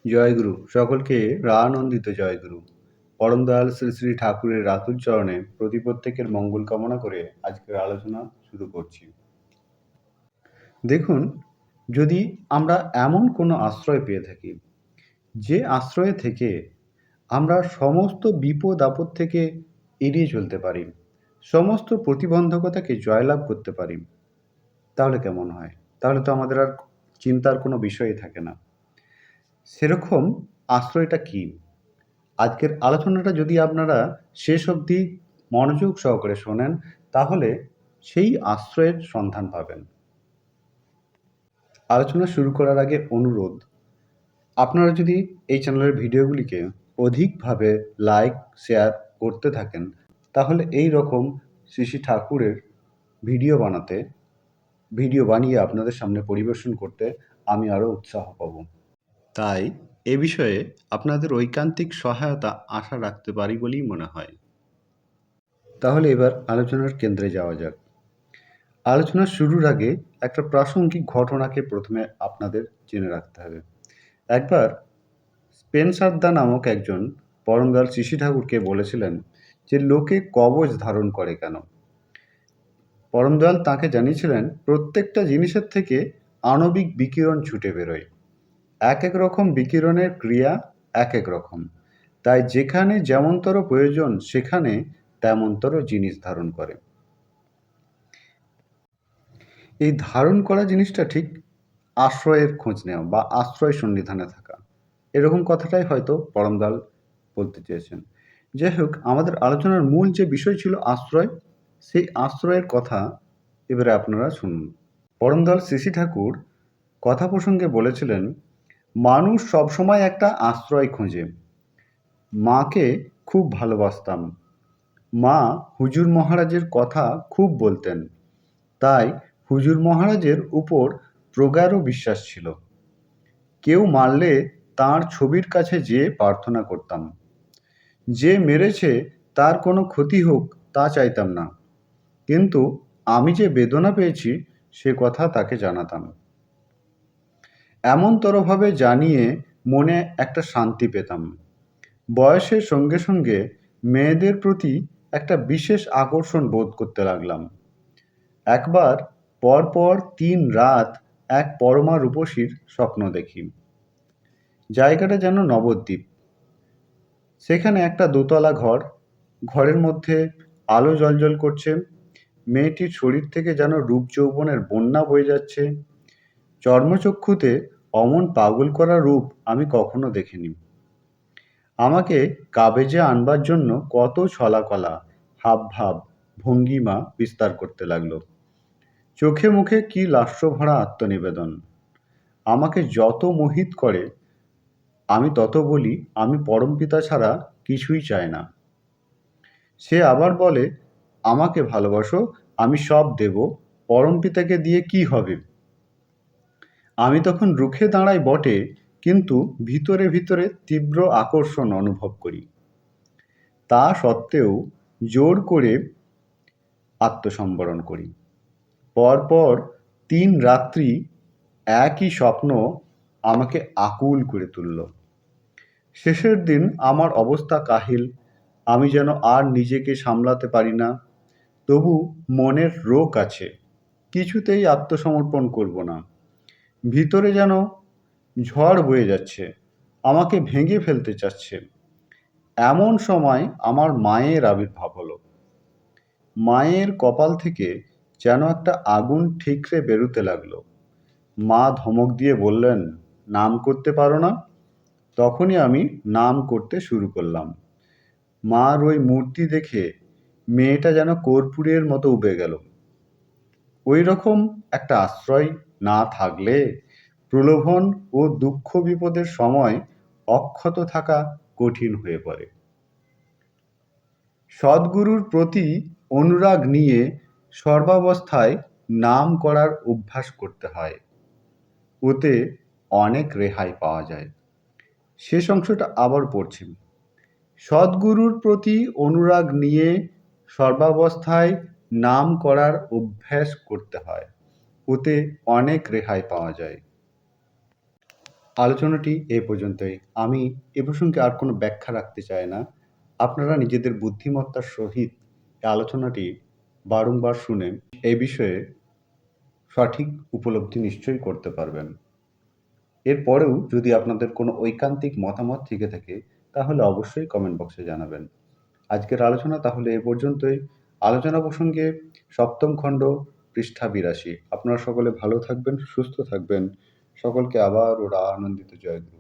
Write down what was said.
জয়গুরু সকলকে রানন্দিত জয়গুরু। পরম দয়াল শ্রী শ্রী ঠাকুরের রাতুল চরণে প্রতি প্রত্যেকের মঙ্গল কামনা করে আজকের আলোচনা শুরু করছি। দেখুন, যদি আমরা এমন কোনো আশ্রয় পেয়ে থাকি যে আশ্রয়ে থেকে আমরা সমস্ত বিপদ আপদ থেকে এড়িয়ে চলতে পারি, সমস্ত প্রতিবন্ধকতাকে জয়লাভ করতে পারি, তাহলে কেমন হয়? তাহলে তো আমাদের আর চিন্তার কোনো বিষয়ই থাকে না। সেরকম আশ্রয়টা কী? আজকের আলোচনাটা যদি আপনারা শেষ অবধি মনোযোগ সহকারে শোনেন, তাহলে সেই আশ্রয়ের সন্ধান পাবেন। আলোচনা শুরু করার আগে অনুরোধ, আপনারা যদি এই চ্যানেলের ভিডিওগুলিকে অধিকভাবে লাইক শেয়ার করতে থাকেন, তাহলে এই রকম শ্রী শ্রী ঠাকুরের ভিডিও বানিয়ে আপনাদের সামনে পরিবেশন করতে আমি আরও উৎসাহ পাব। তাই এ বিষয়ে আপনাদের ঐকান্তিক সহায়তা আশা রাখতে পারি বলেই মনে হয়। তাহলে এবার আলোচনার কেন্দ্রে যাওয়া যাক। আলোচনা শুরুর আগে একটা প্রাসঙ্গিক ঘটনাকে প্রথমে আপনাদের জেনে রাখতে হবে। একবার স্পেন্সার দা নামক একজন পরমদয়াল শ্রী শ্রী ঠাকুরকে বলেছিলেন যে লোকে কবচ ধারণ করে কেন? পরমদয়াল তাঁকে জানিয়েছিলেন প্রত্যেকটা জিনিসের থেকে আণবিক বিকিরণ ছুটে বেরোয়। এক এক রকম বিকিরণের ক্রিয়া এক এক রকম, তাই যেখানে যেমনতর প্রয়োজন সেখানে তেমনতর জিনিস ধারণ করে। এই ধারণ করা জিনিসটা ঠিক আশ্রয়ের খোঁজ নেওয়া বা আশ্রয় সন্নিধানে থাকা, এরকম কথাটাই হয়তো পরমদয়াল বলতে চেয়েছেন। যাই হোক, আমাদের আলোচনার মূল যে বিষয় ছিল আশ্রয়, সেই আশ্রয়ের কথা এবারে আপনারা শুনুন। পরমদয়াল শ্রী শ্রী ঠাকুর কথা প্রসঙ্গে বলেছিলেন, মানুষ সবসময় একটা আশ্রয় খোঁজে। মাকে খুব ভালোবাসতাম। মা হুজুর মহারাজের কথা খুব বলতেন, তাই হুজুর মহারাজের উপর প্রগাঢ় বিশ্বাস ছিল। কেউ মারলে তাঁর ছবির কাছে যেয়ে প্রার্থনা করতাম। যে মেরেছে তার কোনো ক্ষতি হোক তা চাইতাম না, কিন্তু আমি যে বেদনা পেয়েছি সে কথা তাকে জানাতাম। এমনতরভাবে জানিয়ে মনে একটা শান্তি পেতাম। বয়সের সঙ্গে সঙ্গে মেয়েদের প্রতি একটা বিশেষ আকর্ষণ বোধ করতে লাগলাম। একবার পরপর 3 রাত এক পরমা রূপসীর স্বপ্ন দেখি। জায়গাটা যেন নবদ্বীপ। সেখানে একটা দোতলা ঘর, ঘরের মধ্যে আলো জ্বলজ্বল করছে। মেয়েটির শরীর থেকে যেন রূপ যৌবনের বন্যা বয়ে যাচ্ছে। চর্মচক্ষুতে অমন পাগল করা রূপ আমি কখনো দেখিনি। আমাকে কাবেজে আনবার জন্য কত ছলাকলা, হাবভাব, ভঙ্গিমা বিস্তার করতে লাগলো। চোখে মুখে কি লাস্যভরা আত্মনিবেদন। আমাকে যত মোহিত করে আমি তত বলি আমি পরমপিতা ছাড়া কিছুই চাই না। সে আবার বলে, আমাকে ভালোবাসো, আমি সব দেব, পরমপিতাকে দিয়ে কি হবে? আমি তখন রুখে দাঁড়াই বটে, কিন্তু ভিতরে ভিতরে তীব্র আকর্ষণ অনুভব করি। তা সত্ত্বেও জোর করে আত্মসম্বরণ করি। পরপর 3 রাত্রি একই স্বপ্ন আমাকে আকুল করে তুলল। শেষের দিন আমার অবস্থা কাহিল। আমি যেন আর নিজেকে সামলাতে পারি না। তবু মনের রোগ আছে, কিছুতেই আত্মসমর্পণ করব না। ভিতরে যেন ঝড় বয়ে যাচ্ছে, আমাকে ভেঙে ফেলতে চাচ্ছে। এমন সময় আমার মায়ের আবির্ভাব হলো। মায়ের কপাল থেকে যেন একটা আগুন ঠিকরে বেরোতে লাগলো। মা ধমক দিয়ে বললেন, নাম করতে পারো না? তখনই আমি নাম করতে শুরু করলাম। মার ওই মূর্তি দেখে মেয়েটা যেন কর্পূরের মতো উবে গেল। ওই রকম একটা আশ্রয় না থাকলে প্রলোভন ও দুঃখ বিপদের সময় অক্ষত থাকা কঠিন হয়ে পড়ে। সদ্গুরুর প্রতি অনুরাগ নিয়ে সর্বাবস্থায় নাম করার অভ্যাস করতে হয়। ওতে অনেক রেহাই পাওয়া যায়। শেষ অংশটা আবার পড়ছি। সদ্গুরুর প্রতি অনুরাগ নিয়ে সর্বাবস্থায় নাম করার অভ্যাস করতে হয়। ওতে অনেক রেহাই পাওয়া যায়। আলোচনাটি এই পর্যন্তই। আমি এ প্রসঙ্গে আর কোনো ব্যাখ্যা রাখতে চাই না। আপনারা নিজেদের বুদ্ধিমত্তার সহিত এই আলোচনাটি বারংবার শুনে এই বিষয়ে সঠিক উপলব্ধি নিশ্চয়ই করতে পারবেন। এরপরেও যদি আপনাদের কোনো ঐকান্তিক মতামত থেকে থাকে, তাহলে অবশ্যই কমেন্ট বক্সে জানাবেন। আজকের আলোচনা তাহলে এ পর্যন্তই। আলোচনা প্রসঙ্গে ৭ম খণ্ড, পৃষ্ঠা ৮২। আপনারা সকলে ভালো থাকবেন, সুস্থ থাকবেন। সকলকে আবারও আনন্দিত জয়গুরু।